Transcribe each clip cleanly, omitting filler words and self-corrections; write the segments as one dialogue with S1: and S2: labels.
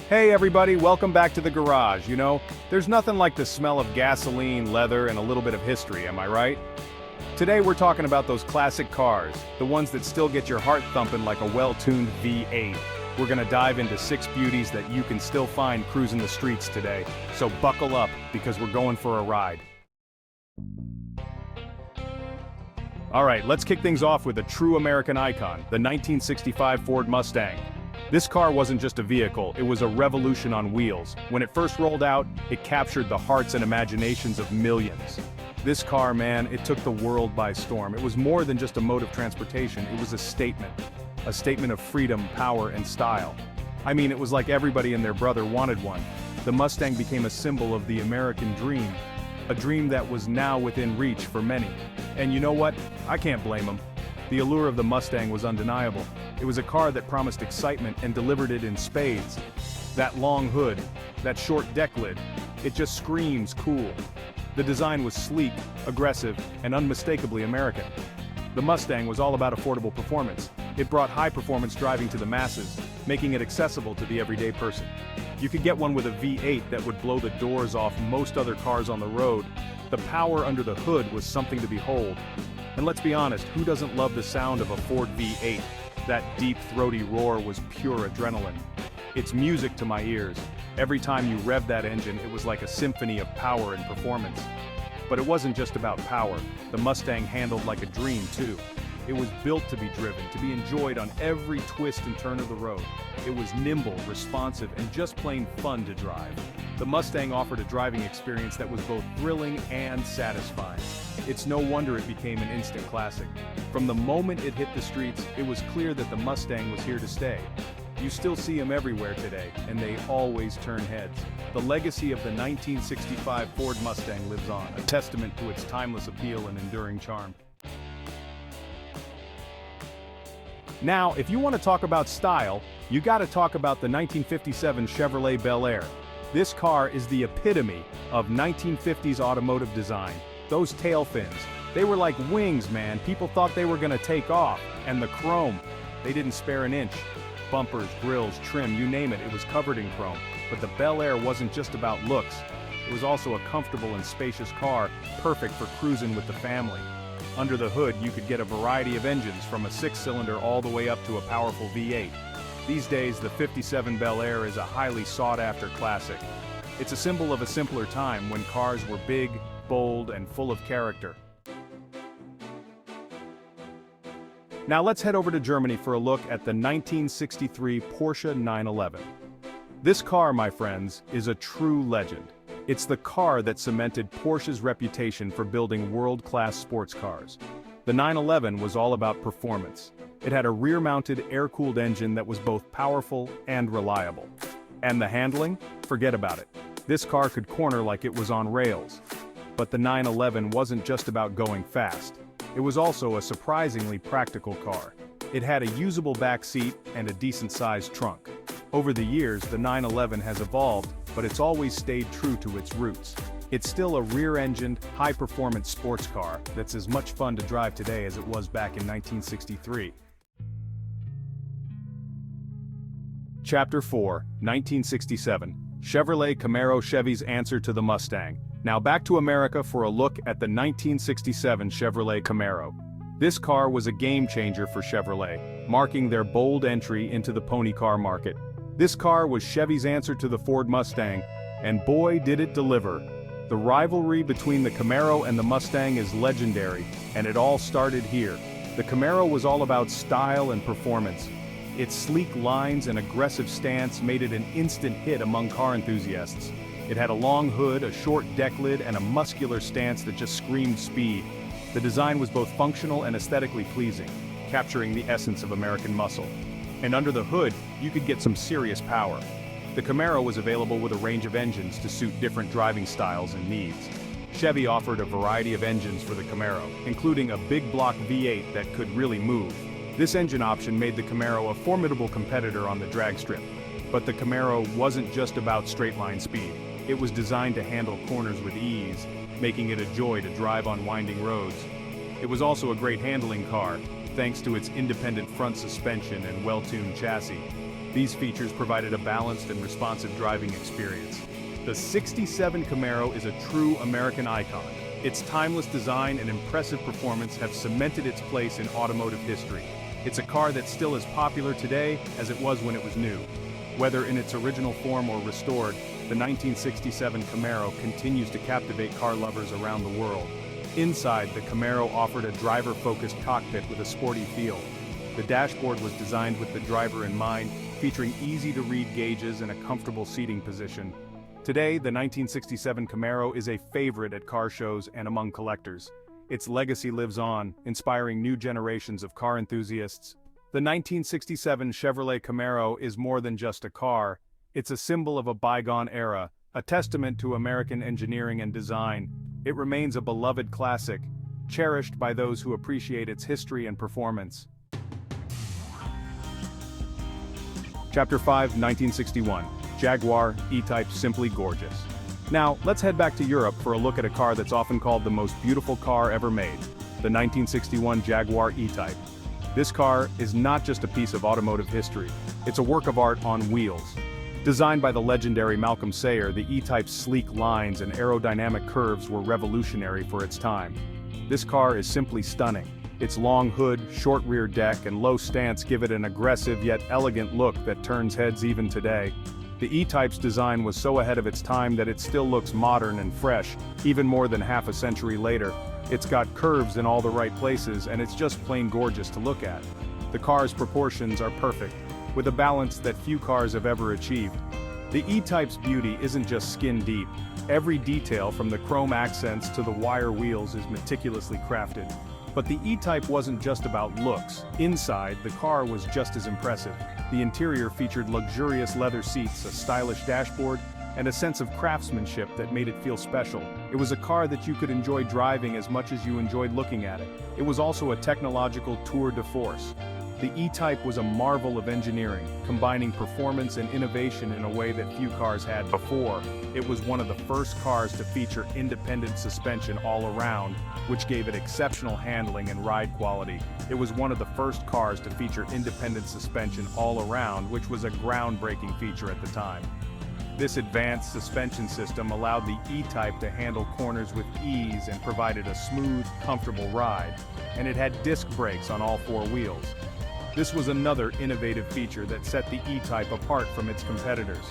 S1: Hey everybody, welcome back to the garage. There's nothing like the smell of gasoline, leather, and a little bit of history, am I right? Today we're talking about those classic cars, the ones that still get your heart thumping like a well-tuned V8. We're gonna dive into 6 beauties that you can still find cruising the streets today. So buckle up, because we're going for a ride. Alright, let's kick things off with a true American icon, the 1965 Ford Mustang. This car wasn't just a vehicle, it was a revolution on wheels. When it first rolled out, it captured the hearts and imaginations of millions. This car, man, it took the world by storm. It was more than just a mode of transportation, it was a statement. A statement of freedom, power, and style. I mean, it was like everybody and their brother wanted one. The Mustang became a symbol of the American dream. A dream that was now within reach for many. And you know what? I can't blame them. The allure of the Mustang was undeniable. It was a car that promised excitement and delivered it in spades. That long hood, that short deck lid, it just screams cool. The design was sleek, aggressive, and unmistakably American. The Mustang was all about affordable performance. It brought high-performance driving to the masses, making it accessible to the everyday person. You could get one with a V8 that would blow the doors off most other cars on the road. The power under the hood was something to behold. And let's be honest, who doesn't love the sound of a Ford V8? That deep, throaty roar was pure adrenaline. It's music to my ears. Every time you revved that engine, it was like a symphony of power and performance. But it wasn't just about power. The Mustang handled like a dream, too. It was built to be driven, to be enjoyed on every twist and turn of the road. It was nimble, responsive, and just plain fun to drive. The Mustang offered a driving experience that was both thrilling and satisfying. It's no wonder it became an instant classic. From the moment it hit the streets, it was clear that the Mustang was here to stay. You still see them everywhere today, and they always turn heads. The legacy of the 1965 Ford Mustang lives on, a testament to its timeless appeal and enduring charm. Now, if you want to talk about style, you gotta talk about the 1957 Chevrolet BelAir. This car is the epitome of 1950s automotive design. Those tail fins, they were like wings, man. People thought they were gonna take off. And the chrome, they didn't spare an inch. Bumpers, grills, trim, you name it, it was covered in chrome. But the BelAir wasn't just about looks. It was also a comfortable and spacious car, perfect for cruising with the family. Under the hood, you could get a variety of engines, from a 6-cylinder all the way up to a powerful V8. These days, the 57 BelAir is a highly sought-after classic. It's a symbol of a simpler time when cars were big, bold, and full of character. Now let's head over to Germany for a look at the 1963 Porsche 911. This car, my friends, is a true legend. It's the car that cemented Porsche's reputation for building world-class sports cars. The 911 was all about performance. It had a rear-mounted, air-cooled engine that was both powerful and reliable. And the handling? Forget about it. This car could corner like it was on rails. But the 911 wasn't just about going fast. It was also a surprisingly practical car. It had a usable back seat and a decent-sized trunk. Over the years, the 911 has evolved, but it's always stayed true to its roots. It's still a rear-engined, high-performance sports car that's as much fun to drive today as it was back in 1963. Chapter 4, 1967. Chevrolet Camaro. Chevy's answer to the Mustang. Now back to America for a look at the 1967 Chevrolet Camaro. This car was a game-changer for Chevrolet, marking their bold entry into the pony car market. This car was Chevy's answer to the Ford Mustang, and boy did it deliver. The rivalry between the Camaro and the Mustang is legendary, and it all started here. The Camaro was all about style and performance. Its sleek lines and aggressive stance made it an instant hit among car enthusiasts. It had a long hood, a short deck lid, and a muscular stance that just screamed speed. The design was both functional and aesthetically pleasing, capturing the essence of American muscle. And under the hood, you could get some serious power. The Camaro was available with a range of engines to suit different driving styles and needs. Chevy offered a variety of engines for the Camaro, including a big block V8 that could really move. This engine option made the Camaro a formidable competitor on the drag strip. But the Camaro wasn't just about straight-line speed. It was designed to handle corners with ease, making it a joy to drive on winding roads. It was also a great handling car, thanks to its independent front suspension and well-tuned chassis. These features provided a balanced and responsive driving experience. The '67 Camaro is a true American icon. Its timeless design and impressive performance have cemented its place in automotive history. It's a car that's still as popular today as it was when it was new. Whether in its original form or restored, the 1967 Camaro continues to captivate car lovers around the world. Inside, the Camaro offered a driver-focused cockpit with a sporty feel. The dashboard was designed with the driver in mind, featuring easy-to-read gauges and a comfortable seating position. Today, the 1967 Camaro is a favorite at car shows and among collectors. Its legacy lives on, inspiring new generations of car enthusiasts. The 1967 Chevrolet Camaro is more than just a car. It's a symbol of a bygone era, a testament to American engineering and design. It remains a beloved classic, cherished by those who appreciate its history and performance. Chapter 5, 1961. Jaguar EType, simply gorgeous. Now, let's head back to Europe for a look at a car that's often called the most beautiful car ever made, the 1961 Jaguar EType. This car is not just a piece of automotive history, it's a work of art on wheels. Designed by the legendary Malcolm Sayer, the E-Type's sleek lines and aerodynamic curves were revolutionary for its time. This car is simply stunning. Its long hood, short rear deck, and low stance give it an aggressive yet elegant look that turns heads even today. The E-Type's design was so ahead of its time that it still looks modern and fresh, even more than half a century later. It's got curves in all the right places, and it's just plain gorgeous to look at. The car's proportions are perfect, with a balance that few cars have ever achieved. The E-Type's beauty isn't just skin deep. Every detail from the chrome accents to the wire wheels is meticulously crafted. But the E-Type wasn't just about looks. Inside, the car was just as impressive. The interior featured luxurious leather seats, a stylish dashboard, and a sense of craftsmanship that made it feel special. It was a car that you could enjoy driving as much as you enjoyed looking at it. It was also a technological tour de force. The E-Type was a marvel of engineering, combining performance and innovation in a way that few cars had before. It was one of the first cars to feature independent suspension all around, which gave it exceptional handling and ride quality. It was one of the first cars to feature independent suspension all around, which was a groundbreaking feature at the time. This advanced suspension system allowed the E-Type to handle corners with ease and provided a smooth, comfortable ride. And it had disc brakes on all four wheels. This was another innovative feature that set the E-Type apart from its competitors.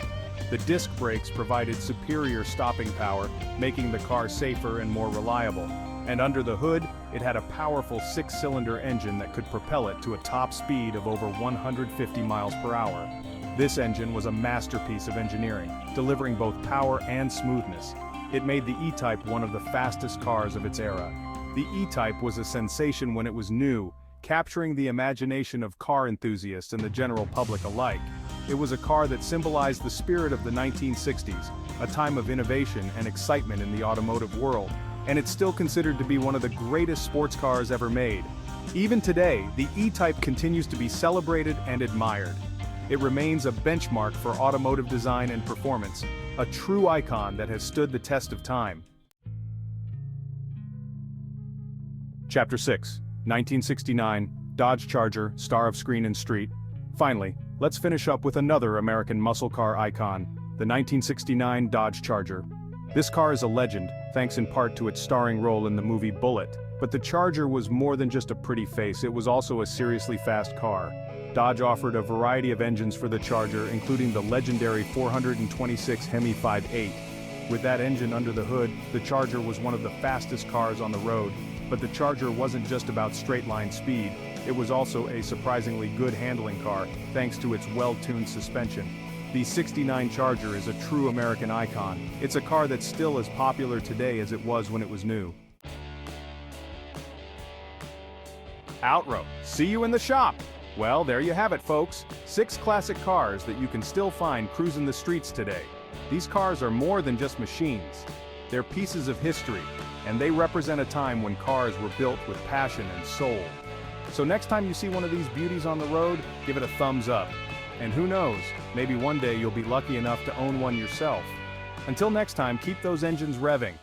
S1: The disc brakes provided superior stopping power, making the car safer and more reliable. And under the hood, it had a powerful 6-cylinder engine that could propel it to a top speed of over 150 miles per hour. This engine was a masterpiece of engineering, delivering both power and smoothness. It made the E-Type one of the fastest cars of its era. The E-Type was a sensation when it was new, capturing the imagination of car enthusiasts and the general public alike. It was a car that symbolized the spirit of the 1960s, a time of innovation and excitement in the automotive world, and it's still considered to be one of the greatest sports cars ever made. Even today, the E-Type continues to be celebrated and admired. It remains a benchmark for automotive design and performance, a true icon that has stood the test of time. Chapter 6, 1969, Dodge Charger, star of screen and street. Finally, let's finish up with another American muscle car icon, the 1969 Dodge Charger. This car is a legend, thanks in part to its starring role in the movie Bullitt. But the Charger was more than just a pretty face, it was also a seriously fast car. Dodge offered a variety of engines for the Charger, including the legendary 426 Hemi 5.8. With that engine under the hood, the Charger was one of the fastest cars on the road. But the Charger wasn't just about straight-line speed, it was also a surprisingly good handling car, thanks to its well-tuned suspension. The '69 Charger is a true American icon. It's a car that's still as popular today as it was when it was new. Outroad, see you in the shop! Well, there you have it, folks. 6 classic cars that you can still find cruising the streets today. These cars are more than just machines. They're pieces of history, and they represent a time when cars were built with passion and soul. So next time you see one of these beauties on the road, give it a thumbs up. And who knows, maybe one day you'll be lucky enough to own one yourself. Until next time, keep those engines revving.